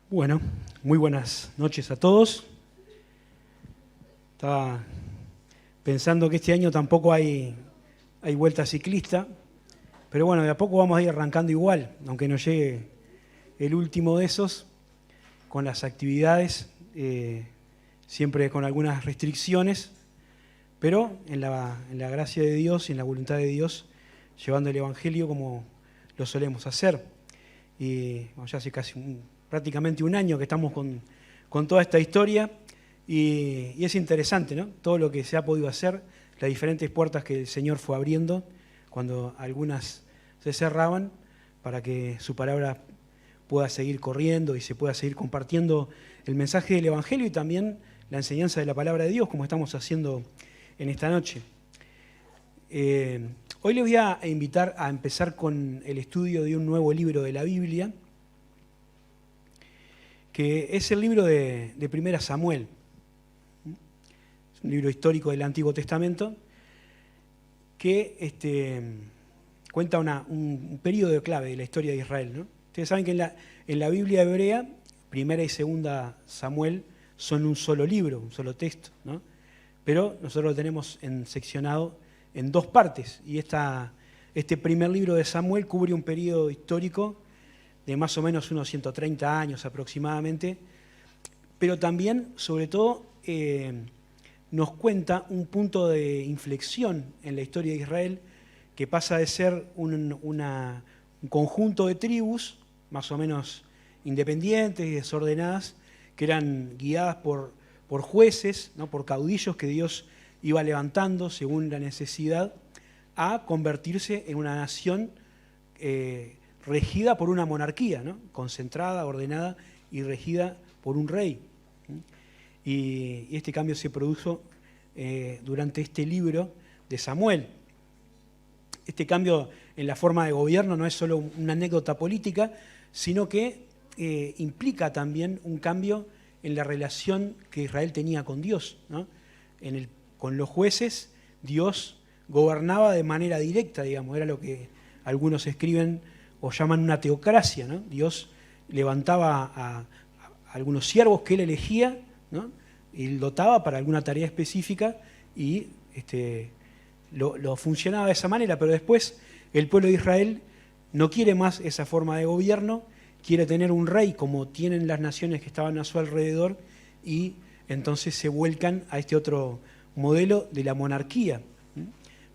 Bueno, muy buenas noches a todos. Estaba pensando que este año tampoco hay vuelta ciclista, pero bueno, de a poco vamos a ir arrancando igual, aunque no llegue el último de esos, con las actividades, siempre con algunas restricciones, pero en la gracia de Dios y en la voluntad de Dios, llevando el Evangelio como lo solemos hacer. Y bueno, ya hace prácticamente un año que estamos con toda esta historia y es interesante, ¿no? Todo lo que se ha podido hacer, las diferentes puertas que el Señor fue abriendo cuando algunas se cerraban para que su palabra pueda seguir corriendo y se pueda seguir compartiendo el mensaje del Evangelio y también la enseñanza de la palabra de Dios, como estamos haciendo en esta noche. Hoy les voy a invitar a empezar con el estudio de un nuevo libro de la Biblia, que es el libro de 1 Samuel. Es un libro histórico del Antiguo Testamento que cuenta un periodo clave de la historia de Israel, ¿no? Ustedes saben que en la Biblia hebrea, 1 y 2 Samuel son un solo libro, un solo texto, ¿no? Pero nosotros lo tenemos seccionado en dos partes, y este primer libro de Samuel cubre un periodo histórico de más o menos unos 130 años aproximadamente, pero también, sobre todo, nos cuenta un punto de inflexión en la historia de Israel, que pasa de ser un conjunto de tribus, más o menos independientes y desordenadas, que eran guiadas por jueces, ¿no? Por caudillos que Dios iba levantando según la necesidad, a convertirse en una nación regida por una monarquía, ¿no? Concentrada, ordenada y regida por un rey. Y este cambio se produjo durante este libro de Samuel. Este cambio en la forma de gobierno no es solo una anécdota política, sino que implica también un cambio en la relación que Israel tenía con Dios, ¿no? Con los jueces, Dios gobernaba de manera directa, digamos, era lo que algunos escriben o llaman una teocracia, ¿no? Dios levantaba a algunos siervos que él elegía, ¿no? Y dotaba para alguna tarea específica y lo funcionaba de esa manera, pero después el pueblo de Israel no quiere más esa forma de gobierno, quiere tener un rey como tienen las naciones que estaban a su alrededor y entonces se vuelcan a este otro modelo de la monarquía.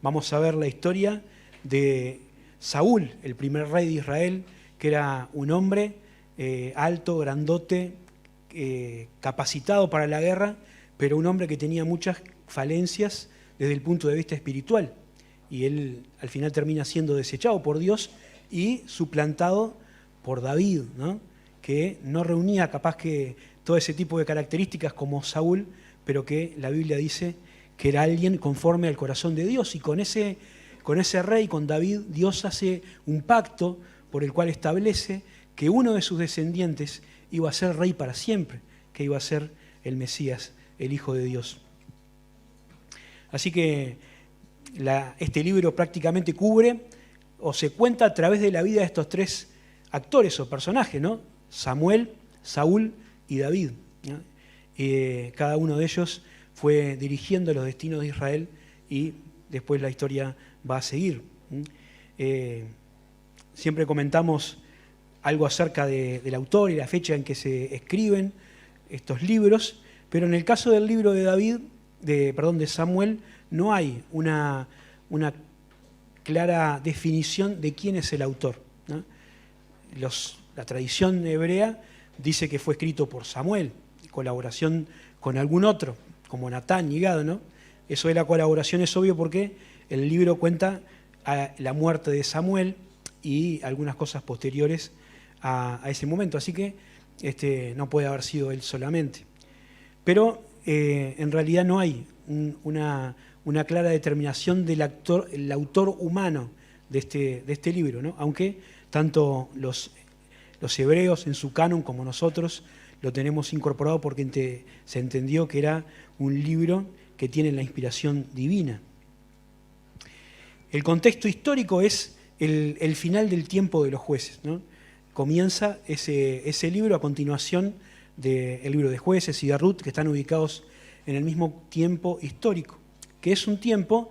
Vamos a ver la historia de Saúl, el primer rey de Israel, que era un hombre alto, grandote, capacitado para la guerra, pero un hombre que tenía muchas falencias desde el punto de vista espiritual. Y él al final termina siendo desechado por Dios y suplantado por David, ¿no? Que no reunía capaz que todo ese tipo de características como Saúl, pero que la Biblia dice que era alguien conforme al corazón de Dios. Y con ese rey, con David, Dios hace un pacto por el cual establece que uno de sus descendientes iba a ser rey para siempre, que iba a ser el Mesías, el Hijo de Dios. Así que este libro prácticamente cubre o se cuenta a través de la vida de estos tres actores o personajes, ¿no? Samuel, Saúl y David, ¿no? Cada uno de ellos fue dirigiendo los destinos de Israel y después la historia va a seguir. Siempre comentamos algo acerca del autor y la fecha en que se escriben estos libros, pero en el caso del libro de Samuel, no hay una clara definición de quién es el autor, ¿no? La tradición hebrea dice que fue escrito por Samuel, en colaboración con algún otro, como Natán y Gad, ¿no? Eso de la colaboración es obvio porque el libro cuenta la muerte de Samuel y algunas cosas posteriores a ese momento, así que no puede haber sido él solamente. Pero en realidad no hay una clara determinación del autor humano de este libro, ¿no? Aunque tanto los hebreos en su canon como nosotros lo tenemos incorporado porque se entendió que era un libro que tiene la inspiración divina. El contexto histórico es el final del tiempo de los jueces, ¿no? comienza ese libro a continuación del libro de Jueces y de Ruth, que están ubicados en el mismo tiempo histórico, que es un tiempo,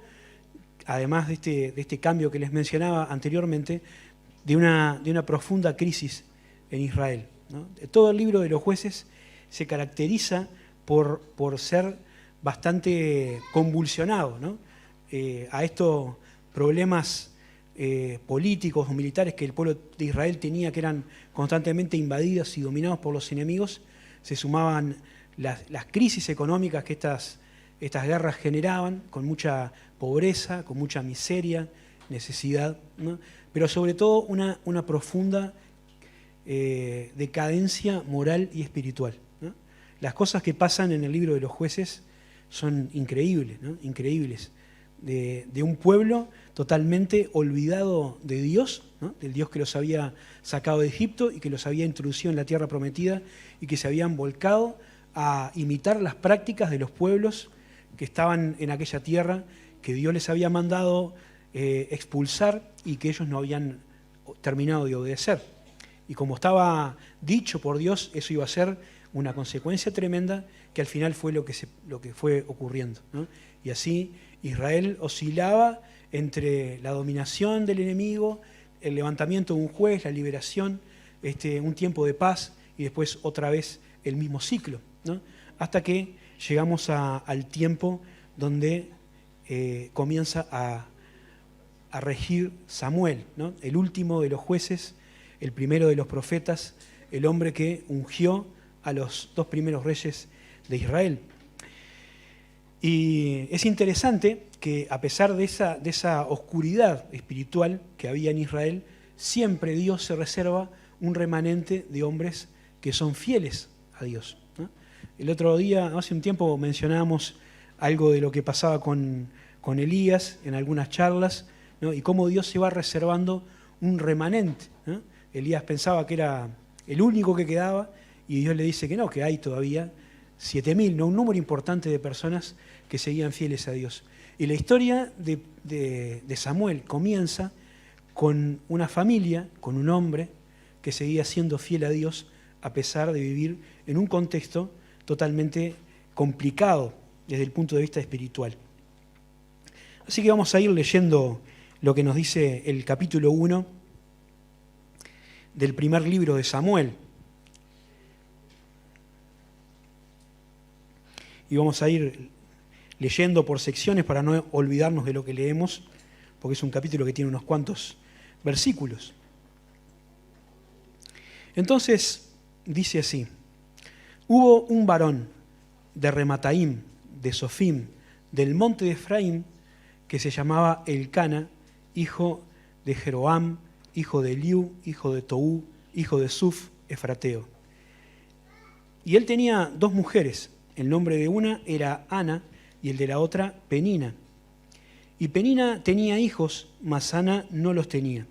además de este cambio que les mencionaba anteriormente, de una profunda crisis en Israel, ¿no? Todo el libro de los Jueces se caracteriza por ser bastante convulsionado, ¿no? A estos problemas políticos o militares que el pueblo de Israel tenía, que eran constantemente invadidos y dominados por los enemigos, se sumaban las crisis económicas que estas guerras generaban, con mucha pobreza, con mucha miseria, necesidad, ¿no? Pero sobre todo una profunda decadencia moral y espiritual, ¿no? Las cosas que pasan en el libro de los Jueces son increíbles, ¿no? Increíbles. De un pueblo totalmente olvidado de Dios, ¿no? Del Dios que los había sacado de Egipto y que los había introducido en la tierra prometida y que se habían volcado a imitar las prácticas de los pueblos que estaban en aquella tierra, que Dios les había mandado expulsar y que ellos no habían terminado de obedecer. Y como estaba dicho por Dios, eso iba a ser una consecuencia tremenda, que al final fue lo que fue ocurriendo, ¿no? Y así Israel oscilaba entre la dominación del enemigo, el levantamiento de un juez, la liberación, un tiempo de paz y después otra vez el mismo ciclo, ¿no? Hasta que llegamos al tiempo donde comienza a regir Samuel, ¿no? El último de los jueces, el primero de los profetas, el hombre que ungió a los dos primeros reyes de Israel. Y es interesante que a pesar de esa oscuridad espiritual que había en Israel, siempre Dios se reserva un remanente de hombres que son fieles a Dios, ¿no? El otro día, hace un tiempo, mencionábamos algo de lo que pasaba con Elías en algunas charlas, ¿no? Y cómo Dios se va reservando un remanente, ¿no? Elías pensaba que era el único que quedaba y Dios le dice que no, que hay todavía 7.000, ¿no? Un número importante de personas que seguían fieles a Dios. Y la historia de Samuel comienza con una familia, con un hombre que seguía siendo fiel a Dios a pesar de vivir en un contexto totalmente complicado desde el punto de vista espiritual. Así que vamos a ir leyendo lo que nos dice el capítulo 1 del primer libro de Samuel. Y vamos a ir leyendo por secciones para no olvidarnos de lo que leemos, porque es un capítulo que tiene unos cuantos versículos. Entonces, dice así: hubo un varón de Remataim, de Sofim, del monte de Efraín, que se llamaba Elcana, hijo de Jeroam, hijo de Eliú, hijo de Toú, hijo de Suf, efrateo. Y él tenía dos mujeres. El nombre de una era Ana y el de la otra Penina. Y Penina tenía hijos, mas Ana no los tenía.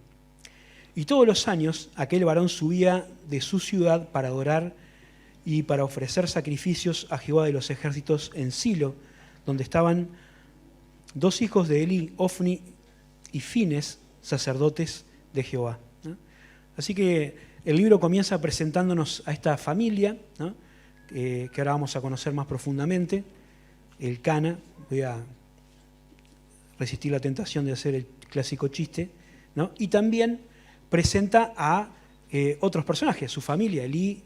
Y todos los años aquel varón subía de su ciudad para adorar y para ofrecer sacrificios a Jehová de los ejércitos en Silo, donde estaban dos hijos de Elí, Ofni y Fines, sacerdotes de Jehová, ¿no? Así que el libro comienza presentándonos a esta familia, ¿no? Que ahora vamos a conocer más profundamente, Elcana. Voy a resistir la tentación de hacer el clásico chiste, ¿no? Y también presenta a otros personajes, su familia, Elí,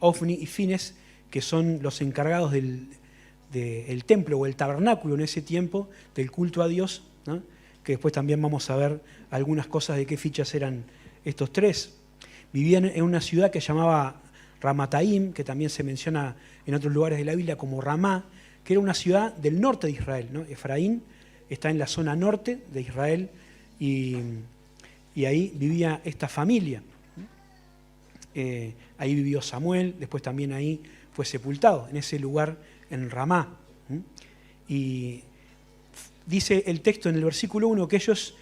Ofni y Fines, que son los encargados del templo o el tabernáculo en ese tiempo, del culto a Dios, ¿no? Que después también vamos a ver algunas cosas de qué fichas eran estos tres. Vivían en una ciudad que se llamaba Ramataim, que también se menciona en otros lugares de la Biblia como Ramá, que era una ciudad del norte de Israel, ¿no? Efraín está en la zona norte de Israel y ahí vivía esta familia. Ahí vivió Samuel, después también ahí fue sepultado, en ese lugar en Ramá. Y dice el texto en el versículo 1 que ellos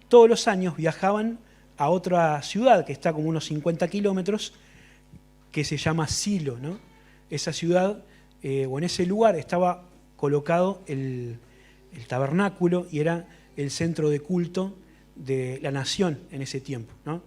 todos los años viajaban a otra ciudad que está como unos 50 kilómetros, que se llama Silo, ¿no? Esa ciudad, o en ese lugar, estaba colocado el tabernáculo y era el centro de culto de la nación en ese tiempo, ¿no?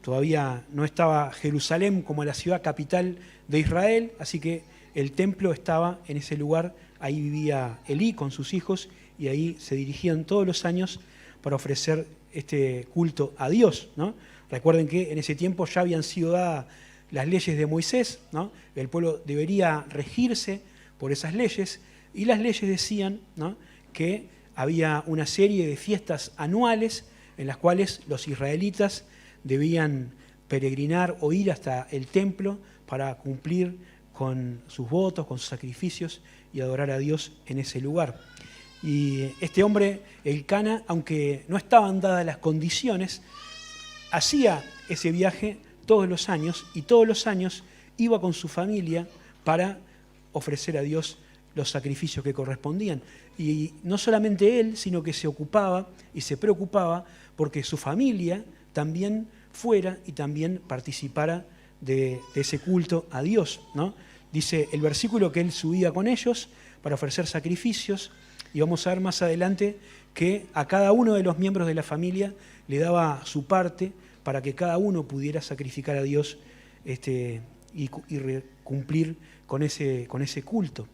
todavía no estaba Jerusalén como la ciudad capital de Israel, así que el templo estaba en ese lugar, ahí vivía Elí con sus hijos y ahí se dirigían todos los años para ofrecer este culto a Dios, ¿no? Recuerden que en ese tiempo ya habían sido dadas las leyes de Moisés, ¿no? El pueblo debería regirse por esas leyes y las leyes decían, ¿no?, que había una serie de fiestas anuales en las cuales los israelitas debían peregrinar o ir hasta el templo para cumplir con sus votos, con sus sacrificios y adorar a Dios en ese lugar. Y este hombre, Elcana, aunque no estaban dadas las condiciones, hacía ese viaje todos los años y todos los años iba con su familia para ofrecer a Dios los sacrificios que correspondían. Y no solamente él, sino que se ocupaba y se preocupaba porque su familia también fuera y también participara de ese culto a Dios, ¿no? Dice el versículo que él subía con ellos para ofrecer sacrificios y vamos a ver más adelante que a cada uno de los miembros de la familia le daba su parte para que cada uno pudiera sacrificar a Dios y cumplir con ese culto.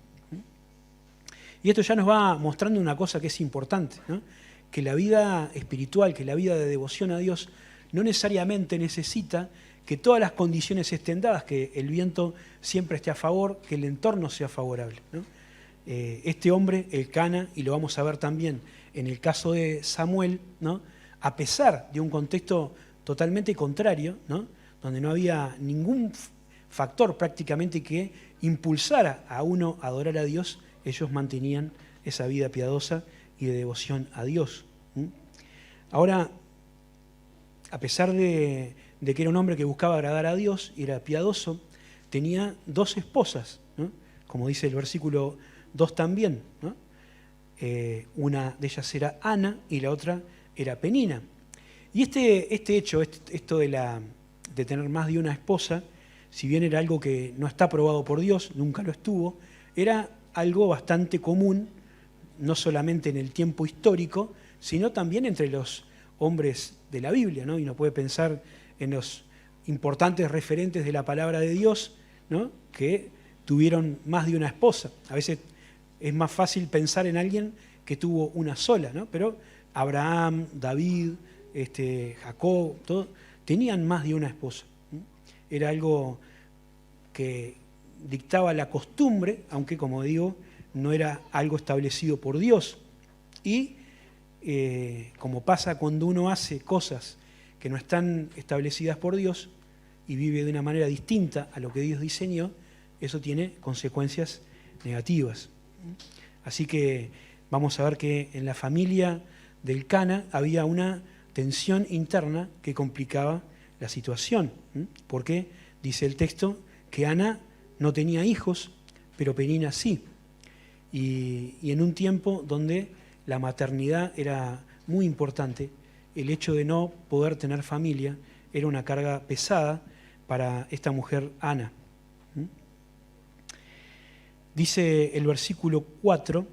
Y esto ya nos va mostrando una cosa que es importante, ¿no? Que la vida espiritual, que la vida de devoción a Dios no necesariamente necesita que todas las condiciones estén dadas, que el viento siempre esté a favor, que el entorno sea favorable, ¿no? Este hombre, Elcana, y lo vamos a ver también en el caso de Samuel, ¿no?, a pesar de un contexto totalmente contrario, ¿no?, donde no había ningún factor prácticamente que impulsara a uno a adorar a Dios, ellos mantenían esa vida piadosa y de devoción a Dios. Ahora, a pesar de que era un hombre que buscaba agradar a Dios y era piadoso, tenía 2 esposas, ¿no?, como dice el versículo 2 también, ¿no? Una de ellas era Ana y la otra era Penina. Y este hecho, esto de tener más de una esposa, si bien era algo que no está aprobado por Dios, nunca lo estuvo, era algo bastante común, no solamente en el tiempo histórico, sino también entre los hombres de la Biblia, ¿no? Y uno puede pensar en los importantes referentes de la palabra de Dios, ¿no?, que tuvieron más de una esposa. A veces es más fácil pensar en alguien que tuvo una sola, ¿no? Pero Abraham, David, Jacob, todos tenían más de una esposa. Era algo que dictaba la costumbre, aunque, como digo, no era algo establecido por Dios. Y como pasa cuando uno hace cosas que no están establecidas por Dios y vive de una manera distinta a lo que Dios diseñó, eso tiene consecuencias negativas. Así que vamos a ver que en la familia de Elcana había una tensión interna que complicaba la situación, porque dice el texto que Ana no tenía hijos, pero Penina sí. Y en un tiempo donde la maternidad era muy importante, el hecho de no poder tener familia era una carga pesada para esta mujer Ana. Dice el versículo 4,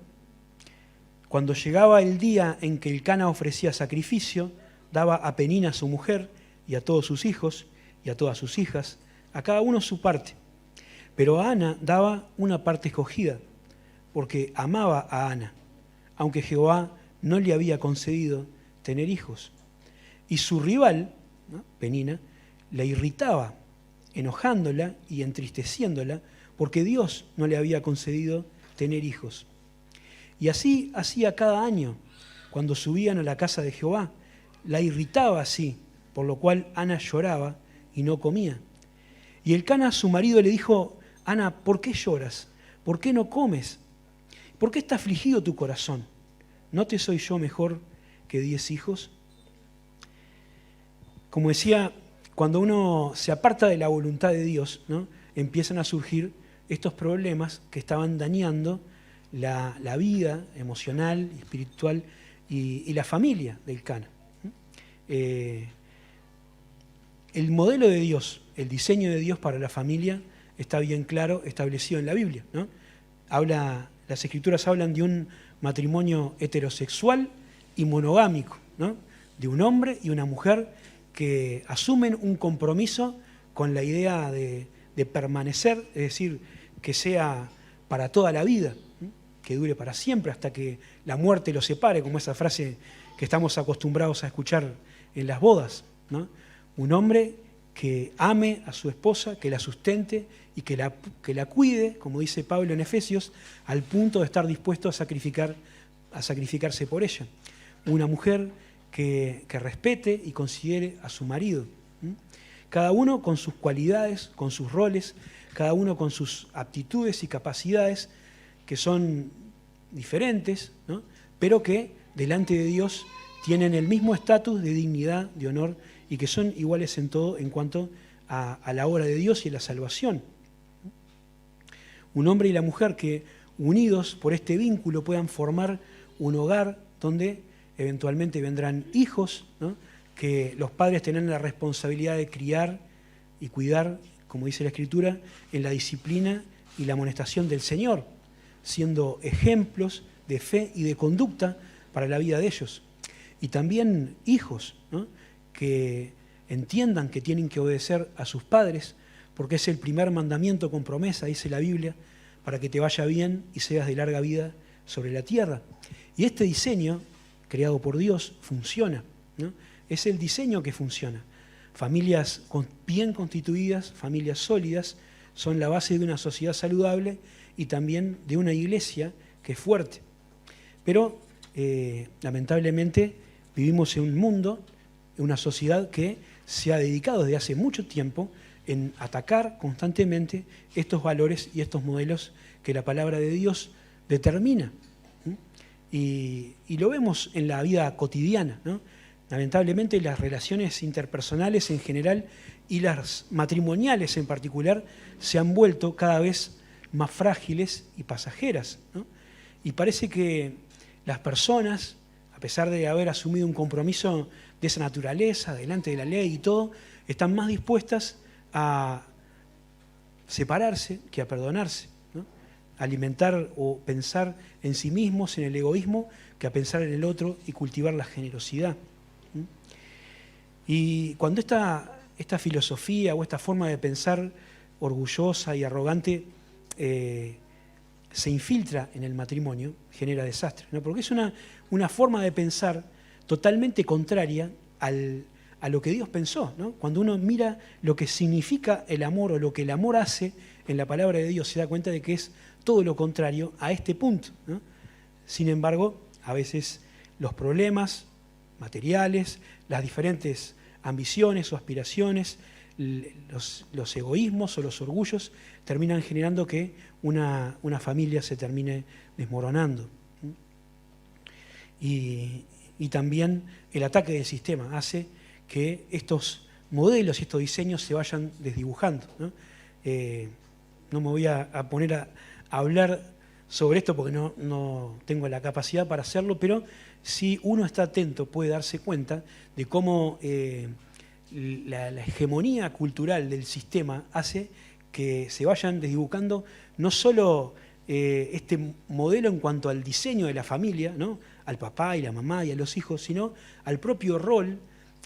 cuando llegaba el día en que Elcana ofrecía sacrificio, daba a Penina su mujer y a todos sus hijos y a todas sus hijas, a cada uno su parte. Pero a Ana daba una parte escogida, porque amaba a Ana, aunque Jehová no le había concedido tener hijos. Y su rival, ¿no?, Penina, la irritaba, enojándola y entristeciéndola, porque Dios no le había concedido tener hijos. Y así hacía cada año, cuando subían a la casa de Jehová, la irritaba así, por lo cual Ana lloraba y no comía. Y Elcana, su marido, le dijo: Ana, ¿por qué lloras? ¿Por qué no comes? ¿Por qué está afligido tu corazón? ¿No te soy yo mejor que 10 hijos? Como decía, cuando uno se aparta de la voluntad de Dios, ¿no?, empiezan a surgir estos problemas que estaban dañando la vida emocional, espiritual y la familia de Elcana. El modelo de Dios, el diseño de Dios para la familia está bien claro, establecido en la Biblia, ¿no? Las Escrituras hablan de un matrimonio heterosexual y monogámico, ¿no?, de un hombre y una mujer que asumen un compromiso con la idea de permanecer, es decir, que sea para toda la vida, que dure para siempre hasta que la muerte los separe, como esa frase que estamos acostumbrados a escuchar en las bodas, ¿no? Un hombre que ame a su esposa, que la sustente y que la cuide, como dice Pablo en Efesios, al punto de estar dispuesto a sacrificarse por ella. Una mujer que respete y considere a su marido. Cada uno con sus cualidades, con sus roles, cada uno con sus aptitudes y capacidades que son diferentes, ¿no? Pero que delante de Dios tienen el mismo estatus de dignidad, de honor, y que son iguales en todo en cuanto a la obra de Dios y a la salvación. Un hombre y la mujer que, unidos por este vínculo, puedan formar un hogar donde eventualmente vendrán hijos, ¿no? Que los padres tendrán la responsabilidad de criar y cuidar, como dice la Escritura, en la disciplina y la amonestación del Señor, siendo ejemplos de fe y de conducta para la vida de ellos. Y también hijos, ¿no? Que entiendan que tienen que obedecer a sus padres, porque es el primer mandamiento con promesa, dice la Biblia, para que te vaya bien y seas de larga vida sobre la tierra. Y este diseño, creado por Dios, funciona, ¿no? Es el diseño que funciona. Familias bien constituidas, familias sólidas, son la base de una sociedad saludable y también de una iglesia que es fuerte. Pero, lamentablemente, vivimos en un mundo, en una sociedad que se ha dedicado desde hace mucho tiempo en atacar constantemente estos valores y estos modelos que la palabra de Dios determina. Y lo vemos en la vida cotidiana, ¿no? Lamentablemente las relaciones interpersonales en general y las matrimoniales en particular se han vuelto cada vez más frágiles y pasajeras, ¿no? Y parece que las personas, a pesar de haber asumido un compromiso de esa naturaleza, delante de la ley y todo, están más dispuestas a separarse que a perdonarse, ¿no? Alimentar o pensar en sí mismos, en el egoísmo, que a pensar en el otro y cultivar la generosidad. Y cuando esta filosofía o esta forma de pensar orgullosa y arrogante se infiltra en el matrimonio, genera desastre, ¿no? Porque es una forma de pensar totalmente contraria a lo que Dios pensó, ¿no? Cuando uno mira lo que significa el amor o lo que el amor hace en la palabra de Dios, se da cuenta de que es todo lo contrario a este punto, ¿no? Sin embargo, a veces los problemas materiales, las diferentes ambiciones o aspiraciones, los egoísmos o los orgullos terminan generando que una familia se termine desmoronando. Y también el ataque del sistema hace que estos modelos y estos diseños se vayan desdibujando, ¿no? No me voy a poner a hablar sobre esto porque no tengo la capacidad para hacerlo, pero si uno está atento puede darse cuenta de cómo la hegemonía cultural del sistema hace que se vayan desdibujando no solo este modelo en cuanto al diseño de la familia, ¿no? Al papá y la mamá y a los hijos, sino al propio rol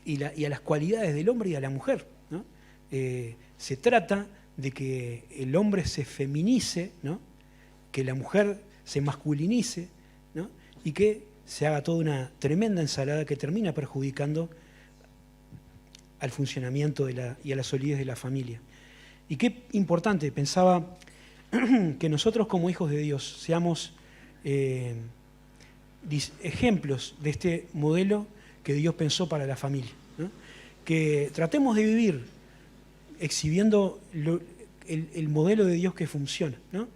y a las cualidades del hombre y a la mujer, ¿no? Se trata de que el hombre se feminice, ¿no? Que la mujer se masculinice, ¿no? Y que se haga toda una tremenda ensalada que termina perjudicando al funcionamiento y a la solidez de la familia. Y qué importante, pensaba, que nosotros como hijos de Dios seamos ejemplos de este modelo que Dios pensó para la familia, ¿no? Que tratemos de vivir exhibiendo el modelo de Dios que funciona, ¿no?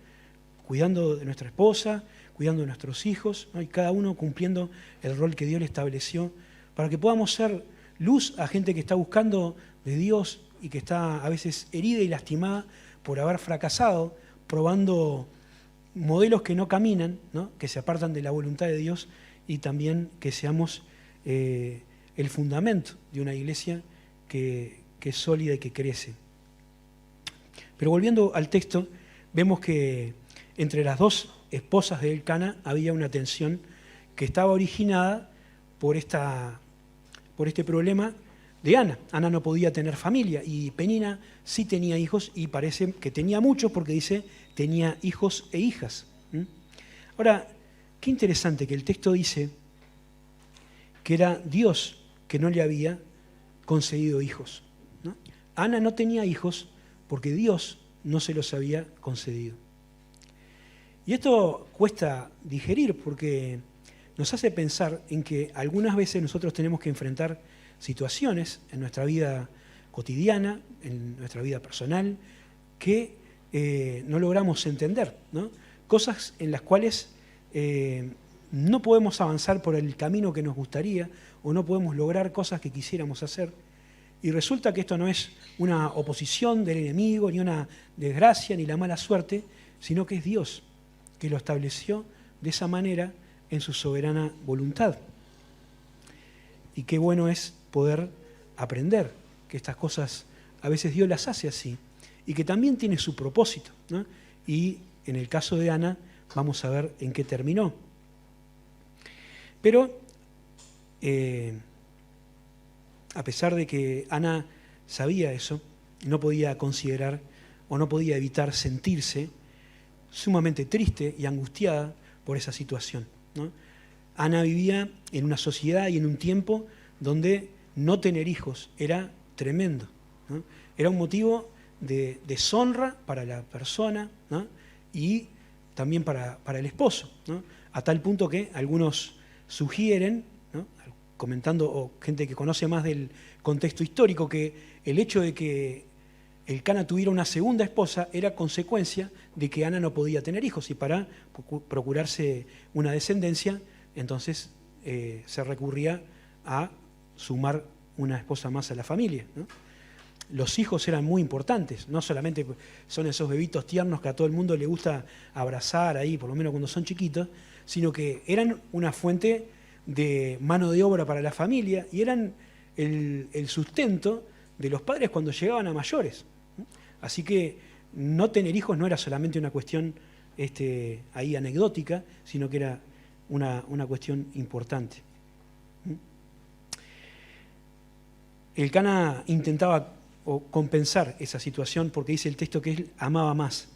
Cuidando de nuestra esposa, cuidando de nuestros hijos, ¿no? Y cada uno cumpliendo el rol que Dios le estableció para que podamos ser luz a gente que está buscando de Dios y que está a veces herida y lastimada por haber fracasado, probando modelos que no caminan, ¿no? Que se apartan de la voluntad de Dios, y también que seamos el fundamento de una iglesia que es sólida y que crece. Pero volviendo al texto, vemos que entre las dos esposas de Elcana había una tensión que estaba originada por este problema de Ana. Ana no podía tener familia y Penina sí tenía hijos y parece que tenía muchos porque dice tenía hijos e hijas. Ahora, qué interesante que el texto dice que era Dios que no le había concedido hijos, ¿no? Ana no tenía hijos porque Dios no se los había concedido. Y esto cuesta digerir porque nos hace pensar en que algunas veces nosotros tenemos que enfrentar situaciones en nuestra vida cotidiana, en nuestra vida personal, que no logramos entender, ¿no? Cosas en las cuales no podemos avanzar por el camino que nos gustaría o no podemos lograr cosas que quisiéramos hacer. Y resulta que esto no es una oposición del enemigo, ni una desgracia, ni la mala suerte, sino que es Dios que lo estableció de esa manera en su soberana voluntad. Y qué bueno es poder aprender que estas cosas a veces Dios las hace así y que también tiene su propósito, ¿no? Y en el caso de Ana vamos a ver en qué terminó. Pero a pesar de que Ana sabía eso, no podía considerar o no podía evitar sentirse sumamente triste y angustiada por esa situación, ¿no? Ana vivía en una sociedad y en un tiempo donde no tener hijos era tremendo, ¿no? Era un motivo de deshonra para la persona, ¿no? Y también para el esposo, ¿no? A tal punto que algunos sugieren, ¿no? Comentando, o gente que conoce más del contexto histórico, que el hecho de que Elcana tuviera una segunda esposa era consecuencia de que Ana no podía tener hijos y para procurarse una descendencia, entonces se recurría a sumar una esposa más a la familia, ¿no? Los hijos eran muy importantes, no solamente son esos bebitos tiernos que a todo el mundo le gusta abrazar ahí, por lo menos cuando son chiquitos, sino que eran una fuente de mano de obra para la familia y eran el sustento de los padres cuando llegaban a mayores. Así que no tener hijos no era solamente una cuestión ahí anecdótica, sino que era una cuestión importante. Elcana intentaba compensar esa situación porque dice el texto que él amaba más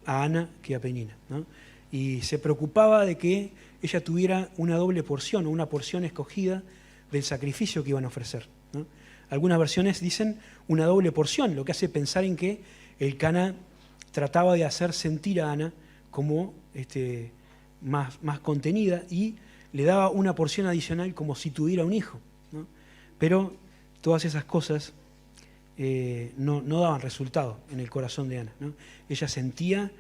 a Ana que a Penina, ¿no? Y se preocupaba de que ella tuviera una doble porción o una porción escogida del sacrificio que iban a ofrecer, ¿no? Algunas versiones dicen una doble porción, lo que hace pensar en que Elcana trataba de hacer sentir a Ana como más contenida y le daba una porción adicional como si tuviera un hijo, ¿no? Pero todas esas cosas no daban resultado en el corazón de Ana, ¿no? Ella sentía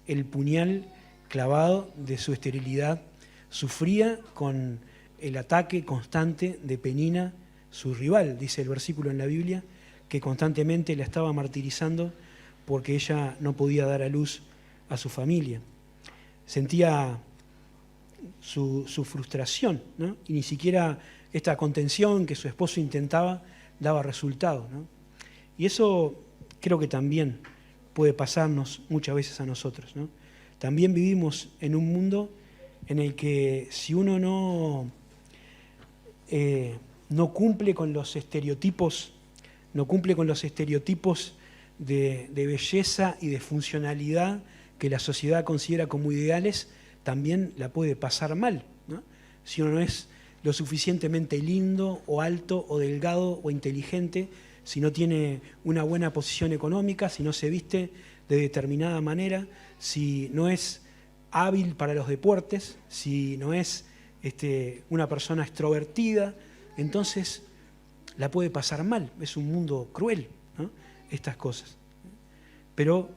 el puñal clavado de su esterilidad, sufría con el ataque constante de Penina, su rival, dice el versículo en la Biblia, que constantemente la estaba martirizando porque ella no podía dar a luz a su familia. Sentía su frustración, ¿no? Y ni siquiera esta contención que su esposo intentaba daba resultado, ¿no? Y eso creo que también puede pasarnos muchas veces a nosotros, ¿no? También vivimos en un mundo en el que si uno no cumple con los estereotipos, de belleza y de funcionalidad que la sociedad considera como ideales, también la puede pasar mal, ¿no? Si uno no es lo suficientemente lindo o alto o delgado o inteligente, si no tiene una buena posición económica, si no se viste de determinada manera, si no es hábil para los deportes, si no es una persona extrovertida, entonces la puede pasar mal. Es un mundo cruel, ¿no? Estas cosas. Pero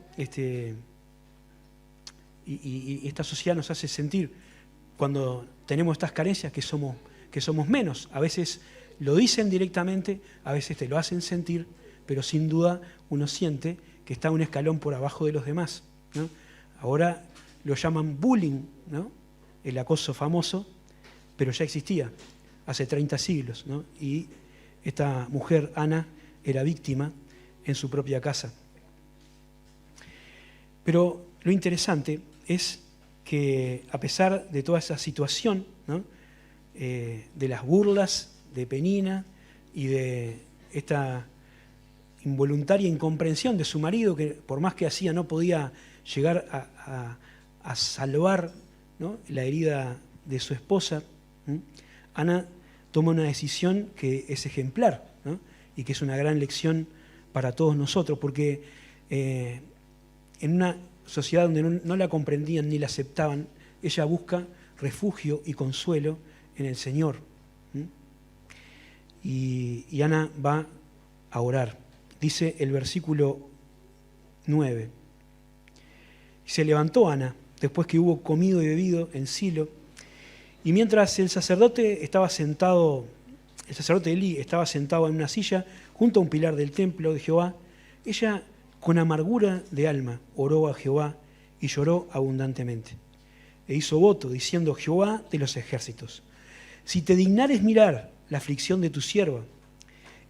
y esta sociedad nos hace sentir, cuando tenemos estas carencias, que somos menos. A veces lo dicen directamente, a veces te lo hacen sentir, pero sin duda uno siente que está un escalón por abajo de los demás, ¿no? Ahora lo llaman bullying, ¿no? El acoso famoso, pero ya existía hace 30 siglos, ¿no? Y esta mujer, Ana, era víctima en su propia casa. Pero lo interesante es que a pesar de toda esa situación, ¿no? De las burlas de Penina y de esta involuntaria incomprensión de su marido, que por más que hacía no podía llegar a salvar, ¿no?, la herida de su esposa, Ana toma una decisión que es ejemplar, ¿no?, y que es una gran lección para todos nosotros, porque en una sociedad donde no la comprendían ni la aceptaban, ella busca refugio y consuelo en el Señor. Y Ana va a orar. Dice el versículo 9. Se levantó Ana, después que hubo comido y bebido en Silo, y mientras el sacerdote Elí estaba sentado en una silla junto a un pilar del templo de Jehová, ella con amargura de alma oró a Jehová y lloró abundantemente. E hizo voto diciendo: Jehová de los ejércitos, si te dignares mirar la aflicción de tu sierva,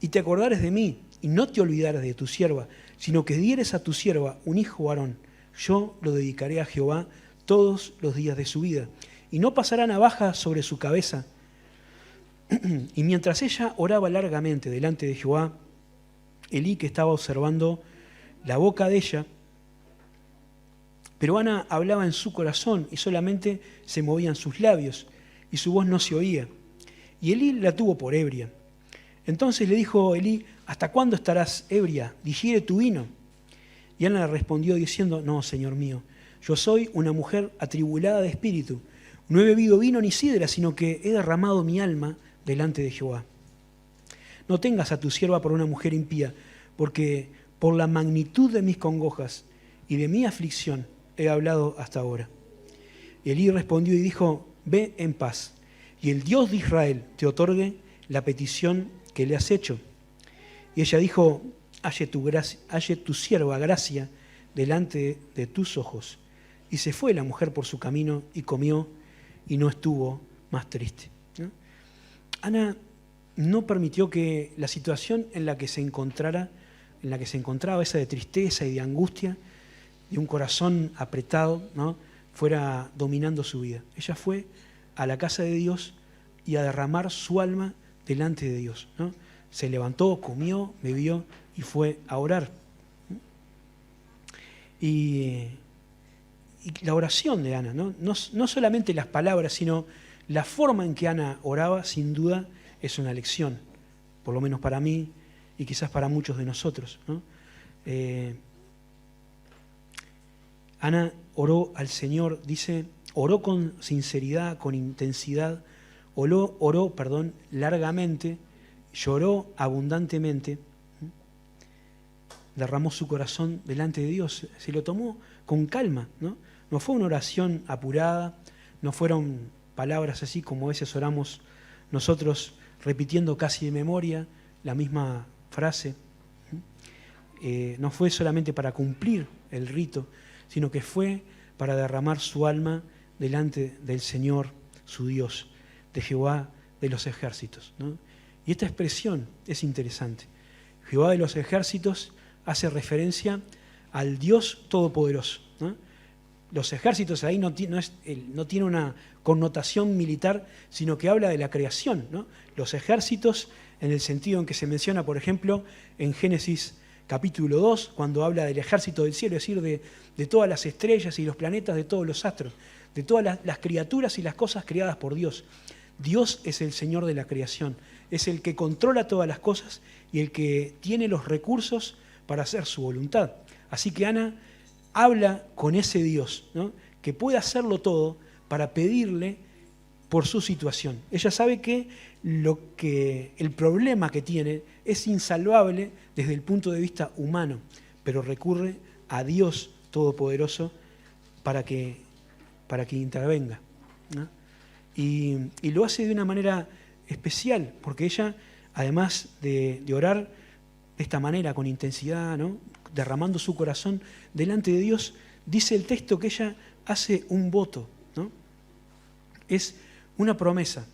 y te acordares de mí, y no te olvidares de tu sierva, sino que dieres a tu sierva un hijo varón, yo lo dedicaré a Jehová todos los días de su vida, y no pasará navaja sobre su cabeza. Y mientras ella oraba largamente delante de Jehová, Elí, que estaba observando la boca de ella, pero Ana hablaba en su corazón y solamente se movían sus labios y su voz no se oía. Y Elí la tuvo por ebria. Entonces le dijo Elí: ¿hasta cuándo estarás ebria? Digiere tu vino. Y Ana le respondió diciendo: no, Señor mío, yo soy una mujer atribulada de espíritu. No he bebido vino ni sidra, sino que he derramado mi alma delante de Jehová. No tengas a tu sierva por una mujer impía, porque por la magnitud de mis congojas y de mi aflicción he hablado hasta ahora. Y Elí respondió y dijo: ve en paz, y el Dios de Israel te otorgue la petición que le has hecho. Y ella dijo: halle tu sierva gracia delante de tus ojos. Y se fue la mujer por su camino y comió y no estuvo más triste. ¿No? Ana no permitió que la situación en la que se encontraba, esa de tristeza y de angustia, de un corazón apretado, ¿no?, fuera dominando su vida. Ella fue a la casa de Dios y a derramar su alma delante de Dios, ¿no? Se levantó, comió, bebió y fue a orar. Y la oración de Ana, no solamente las palabras, sino la forma en que Ana oraba, sin duda, es una lección, por lo menos para mí y quizás para muchos de nosotros, ¿no? Ana oró al Señor, dice, oró con sinceridad, con intensidad, oró, largamente, lloró abundantemente, derramó su corazón delante de Dios, se lo tomó con calma, ¿no? No fue una oración apurada, no fueron palabras así como a veces oramos nosotros repitiendo casi de memoria la misma frase. No fue solamente para cumplir el rito, sino que fue para derramar su alma delante del Señor, su Dios, de Jehová de los ejércitos, ¿no? Y esta expresión es interesante. Jehová de los ejércitos hace referencia al Dios Todopoderoso, ¿no? Los ejércitos ahí no tiene una connotación militar, sino que habla de la creación, ¿no? Los ejércitos en el sentido en que se menciona, por ejemplo, en Génesis capítulo 2, cuando habla del ejército del cielo, es decir, de todas las estrellas y los planetas, de todos los astros, de todas las criaturas y las cosas creadas por Dios. Dios es el Señor de la creación, es el que controla todas las cosas y el que tiene los recursos para hacer su voluntad. Así que Ana habla con ese Dios, ¿no?, que puede hacerlo todo para pedirle por su situación. Ella sabe que el problema que tiene es insalvable desde el punto de vista humano, pero recurre a Dios Todopoderoso para que intervenga, ¿no? Y lo hace de una manera especial, porque ella, además de orar de esta manera, con intensidad, ¿no?, derramando su corazón delante de Dios, dice el texto que ella hace un voto, ¿no? Es una promesa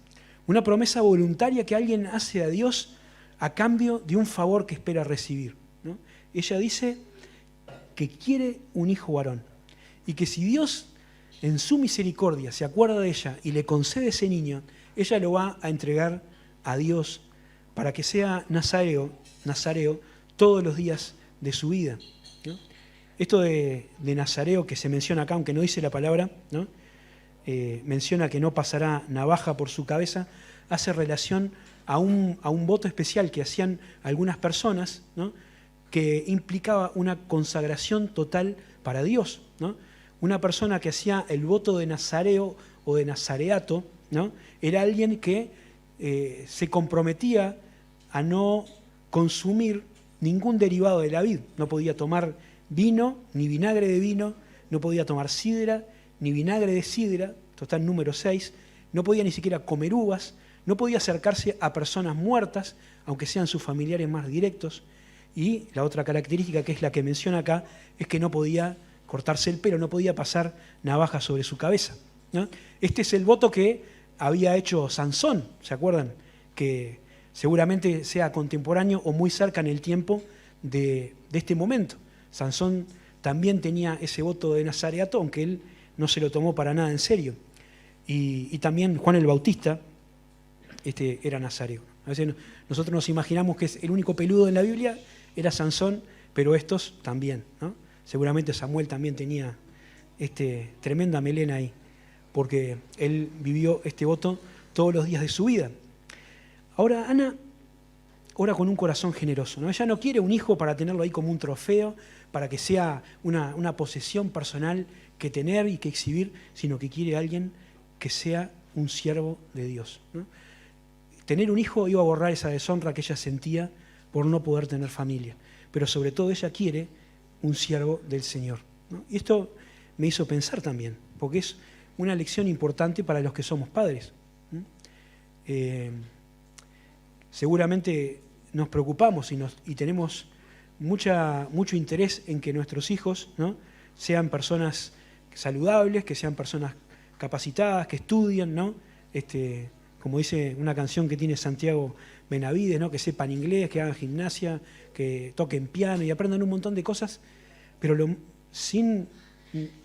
voluntaria que alguien hace a Dios a cambio de un favor que espera recibir, ¿no? Ella dice que quiere un hijo varón y que si Dios en su misericordia se acuerda de ella y le concede ese niño, ella lo va a entregar a Dios para que sea nazareo nazareo todos los días de su vida, ¿no? Esto de nazareo que se menciona acá, aunque no dice la palabra, ¿no? Menciona que no pasará navaja por su cabeza, hace relación a un voto especial que hacían algunas personas, ¿no? Que implicaba una consagración total para Dios, ¿no? Una persona que hacía el voto de nazareo o de nazareato, ¿no? Era alguien que se comprometía a no consumir ningún derivado de la vid. No podía tomar vino, ni vinagre de vino, no podía tomar sidra, ni vinagre de sidra, esto está en número 6, no podía ni siquiera comer uvas, no podía acercarse a personas muertas, aunque sean sus familiares más directos, y la otra característica, que es la que menciona acá, es que no podía cortarse el pelo, no podía pasar navaja sobre su cabeza, ¿no? Este es el voto que había hecho Sansón, ¿se acuerdan? Que seguramente sea contemporáneo o muy cerca en el tiempo de este momento. Sansón también tenía ese voto de nazareato, aunque él no se lo tomó para nada en serio. Y también Juan el Bautista era nazareo. A veces nosotros nos imaginamos que es el único peludo en la Biblia, era Sansón, pero estos también, ¿no? Seguramente Samuel también tenía tremenda melena ahí, porque él vivió este voto todos los días de su vida. Ahora Ana ora con un corazón generoso, ¿no? Ella no quiere un hijo para tenerlo ahí como un trofeo, para que sea una posesión personal que tener y que exhibir, sino que quiere a alguien que sea un siervo de Dios, ¿no? Tener un hijo iba a borrar esa deshonra que ella sentía por no poder tener familia, pero sobre todo ella quiere un siervo del Señor, ¿no? Y esto me hizo pensar también, porque es una lección importante para los que somos padres, ¿no? Seguramente nos preocupamos y tenemos mucho interés en que nuestros hijos, ¿no? Sean personas saludables, que sean personas capacitadas, que estudian, ¿no? Como dice una canción que tiene Santiago Benavides, ¿no? Que sepan inglés, que hagan gimnasia, que toquen piano y aprendan un montón de cosas, pero sin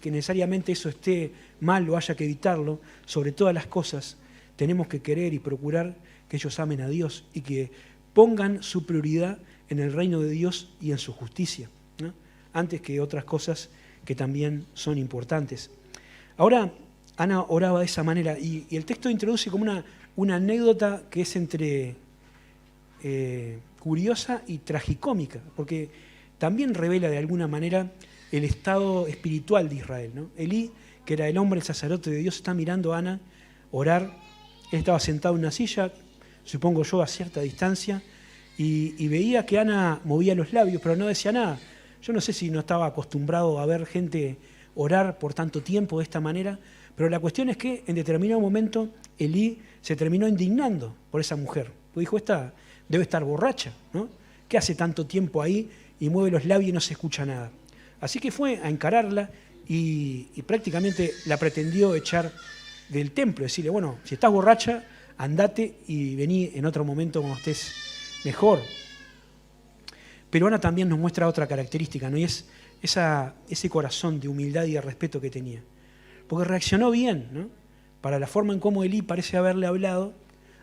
que necesariamente eso esté mal o haya que evitarlo. Sobre todas las cosas tenemos que querer y procurar que ellos amen a Dios y que pongan su prioridad en el reino de Dios y en su justicia, ¿no? Antes que otras cosas que también son importantes. Ahora Ana oraba de esa manera y el texto introduce como una anécdota que es entre curiosa y tragicómica, porque también revela de alguna manera el estado espiritual de Israel, ¿no? Elí, que era el hombre, el sacerdote de Dios, está mirando a Ana orar. Él estaba sentado en una silla, supongo yo, a cierta distancia, y veía que Ana movía los labios, pero no decía nada. Yo no sé si no estaba acostumbrado a ver gente orar por tanto tiempo de esta manera, pero la cuestión es que en determinado momento Elí se terminó indignando por esa mujer. Dijo, esta debe estar borracha, ¿no? ¿Qué hace tanto tiempo ahí y mueve los labios y no se escucha nada? Así que fue a encararla y prácticamente la pretendió echar del templo, decirle, bueno, si estás borracha, andate y vení en otro momento cuando estés mejor. Pero Ana también nos muestra otra característica, ¿no? Y es ese corazón de humildad y de respeto que tenía. Porque reaccionó bien, ¿no? Para la forma en cómo Elí parece haberle hablado,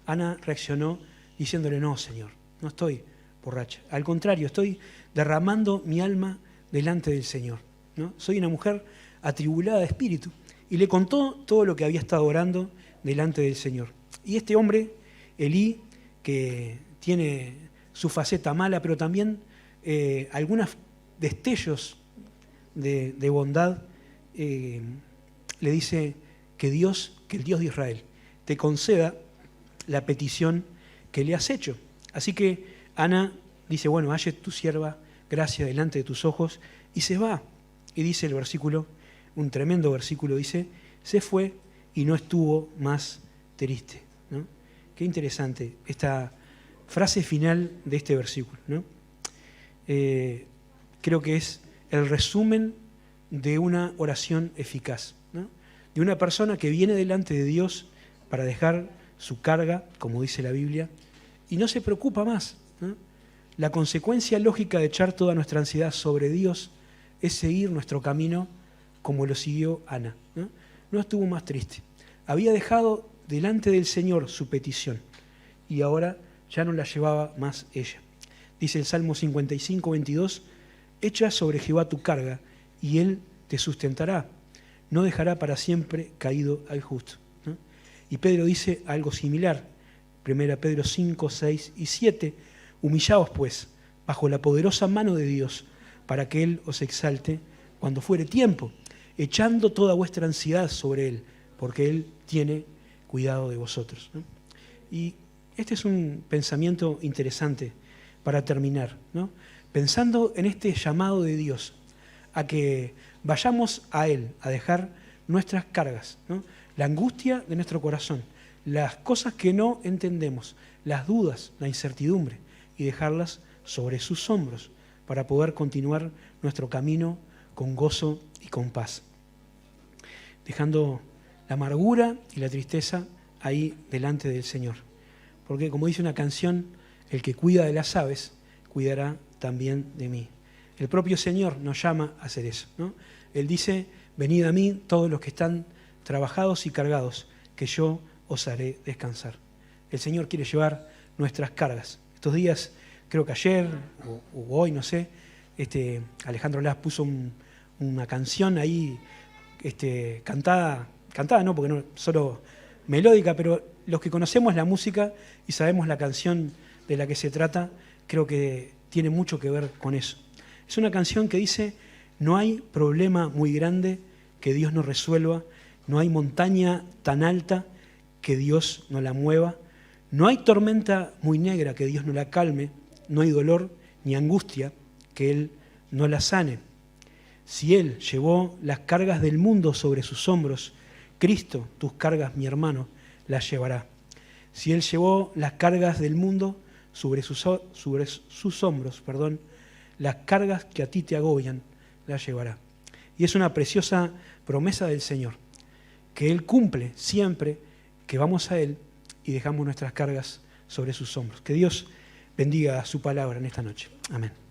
Ana reaccionó diciéndole, no, Señor, no estoy borracha. Al contrario, estoy derramando mi alma delante del Señor, ¿no? Soy una mujer atribulada de espíritu. Y le contó todo lo que había estado orando delante del Señor. Y este hombre, Elí, que tiene su faceta mala, pero también algunos destellos de bondad, le dice que el Dios de Israel te conceda la petición que le has hecho. Así que Ana dice, bueno, halle tu sierva gracia delante de tus ojos, y se va. Y dice el versículo, un tremendo versículo, dice, se fue y no estuvo más triste, ¿no? Qué interesante esta frase final de este versículo, ¿no? Creo que es el resumen de una oración eficaz, ¿no? De una persona que viene delante de Dios para dejar su carga, como dice la Biblia, y no se preocupa más, ¿no? La consecuencia lógica de echar toda nuestra ansiedad sobre Dios es seguir nuestro camino como lo siguió Ana, ¿no? No estuvo más triste. Había dejado delante del Señor su petición y ahora ya no la llevaba más ella. Dice el Salmo 55, 22, echa sobre Jehová tu carga y Él te sustentará. No dejará para siempre caído al justo, ¿no? Y Pedro dice algo similar. 1 Pedro 5, 6 y 7. Humillaos pues bajo la poderosa mano de Dios para que Él os exalte cuando fuere tiempo, echando toda vuestra ansiedad sobre Él, porque Él tiene cuidado de vosotros, ¿no? Y este es un pensamiento interesante para terminar, ¿no? Pensando en este llamado de Dios a que vayamos a Él, a dejar nuestras cargas, ¿no? La angustia de nuestro corazón, las cosas que no entendemos, las dudas, la incertidumbre, y dejarlas sobre sus hombros para poder continuar nuestro camino con gozo y con paz, dejando la amargura y la tristeza ahí delante del Señor. Porque como dice una canción, el que cuida de las aves, cuidará también de mí. El propio Señor nos llama a hacer eso, ¿no? Él dice, venid a mí todos los que están trabajados y cargados, que yo os haré descansar. El Señor quiere llevar nuestras cargas. Estos días, creo que ayer o hoy, no sé, Alejandro Las puso una canción ahí cantada no, porque no solo melódica, pero los que conocemos la música y sabemos la canción de la que se trata, creo que tiene mucho que ver con eso. Es una canción que dice, no hay problema muy grande que Dios no resuelva, no hay montaña tan alta que Dios no la mueva, no hay tormenta muy negra que Dios no la calme, no hay dolor ni angustia que Él no la sane. Si Él llevó las cargas del mundo sobre sus hombros, Cristo, tus cargas, mi hermano, las llevará. Si Él llevó las cargas del mundo sobre sus hombros, las cargas que a ti te agobian, las llevará. Y es una preciosa promesa del Señor, que Él cumple siempre que vamos a Él y dejamos nuestras cargas sobre sus hombros. Que Dios bendiga su palabra en esta noche. Amén.